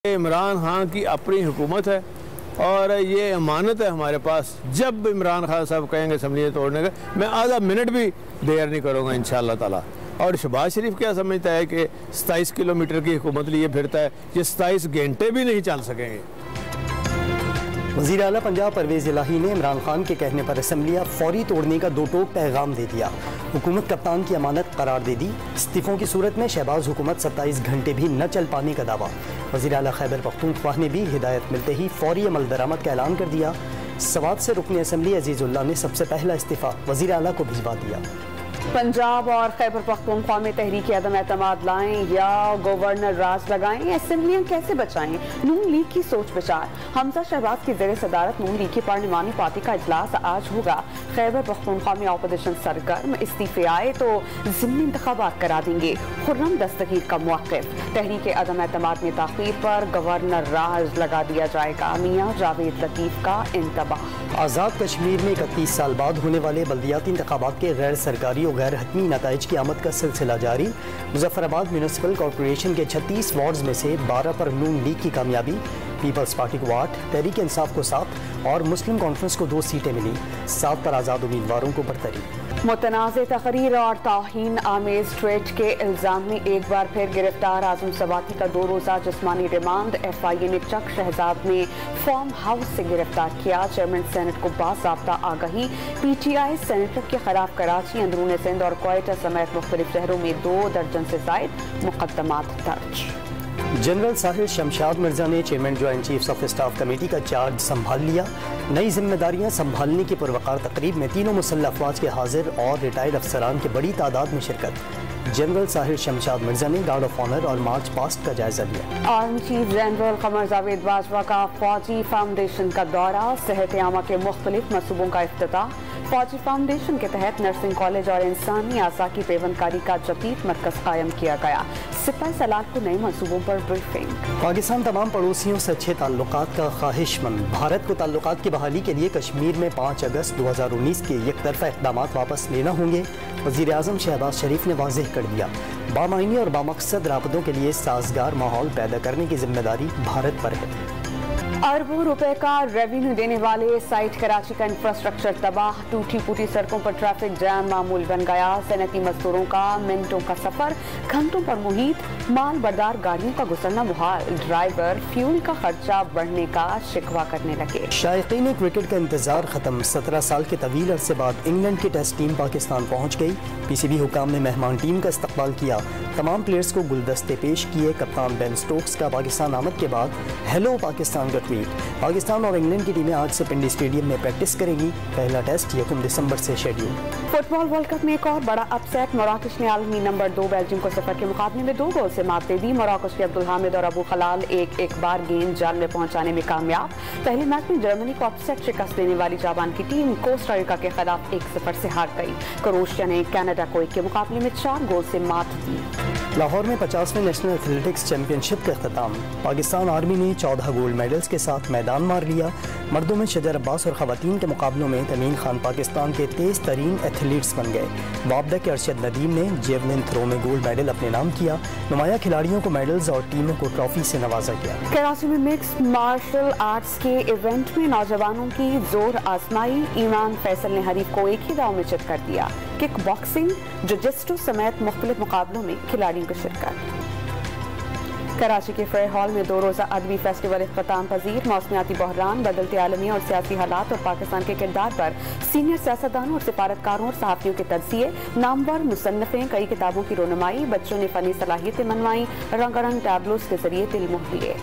عمران خان کی اپنی حکومت ہے اور یہ امانت ہے ہمارے پاس. جب عمران خان صاحب کہیں گے اسمبلی توڑنے کا، میں آدھا منٹ بھی دیر نہیں کروں گا انشاءاللہ تعالیٰ. اور شہباز شریف کیا سمجھتا ہے کہ 27 کلومیٹر کی حکومت لیے پھرتا ہے، یہ 27 گھنٹے بھی نہیں چل سکیں گے. وزیر اعلیٰ پنجاب پرویز الہی نے عمران خان کے کہنے پر اسمبلیاں فوری توڑنے کا دو ٹوک پیغام دے دیا. حکومت کپتان کی امانت قرار دے دی. استعفوں کی صورت میں شہباز حکومت 27 گھنٹے بھی نہ چل پانے کا دعویٰ. وزیر اعلیٰ خیبر پختونخوا نے بھی ہدایت ملتے ہی فوری عمل درآمد کا اعلان کر دیا. سوات سے رکن اسمبلی عزیز اللہ نے سب سے پہلا استعفیٰ وزیر اعلیٰ کو بھجوا دیا. پنجاب اور خیبر پختونخوا میں تحریک عدم اعتماد لائیں یا گورنر راج لگائیں، اسمبلیاں کیسے بچائیں؟ نون لیگ کی سوچ بچار. حمزہ شہباز کی زیر صدارت نون لیگ کی پارلیمانی پارٹی کا اجلاس آج ہوگا. خیبر پختونخوا میں اپوزیشن سرگرم، استعفے آئے تو ضمنی انتخابات کرا دیں گے. خرم دستگیر کا موقف، تحریک عدم اعتماد میں تاخیر پر گورنر راج لگا دیا جائے گا. میاں جاوید لطیف کا انتباہ. آزاد کشمیر میں 31 سال بعد ہونے والے بلدیاتی انتخابات کے غیر سرکاری اور غیر حتمی نتائج کی آمد کا سلسلہ جاری. مظفر آباد میونسپل کارپوریشن کے 36 وارڈز میں سے 12 پر نون لیگ کی کامیابی. پیپلز پارٹی کو 8، تحریک انصاف کو 7 اور مسلم کانفرنس کو 2 سیٹیں ملی. 7 پر آزاد امیدواروں کو برتری. متنازع تقریر اور توہین آمیز ٹویٹ کے الزام میں ایک بار پھر گرفتار اعظم سواتی کا 2 روزہ جسمانی ریمانڈ. FIA نے چک شہزاد میں فارم ہاؤس سے گرفتار کیا. چیئرمین سینٹ کو باضابطہ آگہی. PTI سینیٹر کے خلاف کراچی، اندرون سندھ اور کوئٹہ سمیت مختلف شہروں میں 2 درجن سے زائد مقدمات درج. جنرل ساحر شمشاد مرزا نے chairman joint chiefs of staff committee کا چارج سنبھال لیا. نئی ذمہ داریاں سنبھالنے کی پروقار تقریب میں تینوں مسلح افواج کے حاضر اور ریٹائرڈ افسران کی بڑی تعداد میں شرکت. جنرل ساحر شمشاد مرزا نے گارڈ آف آنر اور مارچ پاسٹ کا جائزہ لیا. Army chief general Qamar Javed Bajwa کا فوجی فاؤنڈیشن کا دورہ. صحت عامہ کے مختلف منصوبوں کا افتتاح. فوجی فاؤنڈیشن کے تحت نرسنگ کالج اور انسانی اعضاء کی پیوند کاری کا جدید مرکز قائم کیا گیا. سپاہی سالار کو نئے منصوبوں پر بریفنگ. پاکستان تمام پڑوسیوں سے اچھے تعلقات کا خواہش مند. بھارت کو تعلقات کی بحالی کے لیے کشمیر میں 5 اگست 2019 کے یک طرفہ اقدامات واپس لینا ہوں گے. وزیر اعظم شہباز شریف نے واضح کر دیا، بامعنی اور بامقصد رابطوں کے لیے سازگار ماحول پیدا کرنے کی ذمہ داری بھارت پر ہے. اربوں روپے کا ریونیو دینے والے سائٹ کراچی کا انفراسٹرکچر تباہ. ٹوٹی پھوٹی سڑکوں پر ٹریفک جام معمول بن گیا. صنعتی مزدوروں کا منٹوں کا سفر، گھنٹوں پر محیط. مال بردار گاڑیوں کا گزرنا محال. ڈرائیور فیول کا خرچہ بڑھنے کا شکوہ کرنے لگے. شائقین کرکٹ کا انتظار ختم. 17 سال کے طویل عرصے بعد انگلینڈ کی ٹیسٹ ٹیم پاکستان پہنچ گئی. PCB حکام نے مہمان ٹیم کا استقبال کیا. تمام پلیئرز کو گلدستے پیش کیے. کپتان بین سٹوکس کا پاکستان آمد کے بعد ہیلو پاکستان کا ٹویٹ. پاکستان اور انگلینڈ کی ٹیمیں آج سے پنڈی اسٹیڈیم میں پریکٹس کریں گی. پہلا ٹیسٹ 1 دسمبر سے شیڈیول. فٹ بال ورلڈ کپ میں ایک اور بڑا اپ سیٹ. مراکش نے عالمی نمبر 2 بیلجیم کو 0 کے مقابلے میں 2 گول سے مات دے دی. مراکش کے عبدالحامد اور ابو خلال ایک بار گیند جال میں پہنچانے میں کامیاب. پہلے میچ میں جرمنی کو اپ سیٹ شکست دینے والی جاپان کی ٹیم کوسٹا ریکا کے خلاف 1-0 سے ہار گئی. کروشیا نے کینیڈا کو 1 کے مقابلے میں 4 گول سے مات دی. لاہور میں 50ویں نیشنل ایتھلیٹکس چیمپئن شپ کا اختتام. پاکستان آرمی نے 14 گولڈ میڈلز کے ساتھ میدان مار لیا. مردوں میں شجر عباس اور خواتین کے مقابلوں میں تمیم خان پاکستان کے تیز ترین ایتھلیٹس بن گئے. وابڈا کے ارشد ندیم نے جیولن تھرو میں گولڈ میڈل اپنے نام کیا. نمایاں کھلاڑیوں کو میڈلز اور ٹیموں کو ٹرافی سے نوازا گیا. کراچی میں مکس مارشل آرٹس کے ایونٹ میں نوجوانوں کی زور آزمائی. ایمان فیصل نے حریف کو ایک ہی داؤ میں چت کر دیا. کک باکسنگ، جوجسٹو سمیت مختلف مقابلوں میں کھلاڑیوں کی شرکت. کراچی کے فیئر ہال میں 2 روزہ ادبی فیسٹیول اختتام پذیر. موسمیاتی بحران، بدلتے عالمی اور سیاسی حالات اور پاکستان کے کردار پر سینئر سیاستدانوں اور سفارتکاروں اور صحافیوں کے تجزیے. نامور مصنفیں، کئی کتابوں کی رونمائی. بچوں نے فنی صلاحیتیں منوائیں. رنگا رنگ ٹیبلوز کے ذریعے دل موہ لیے.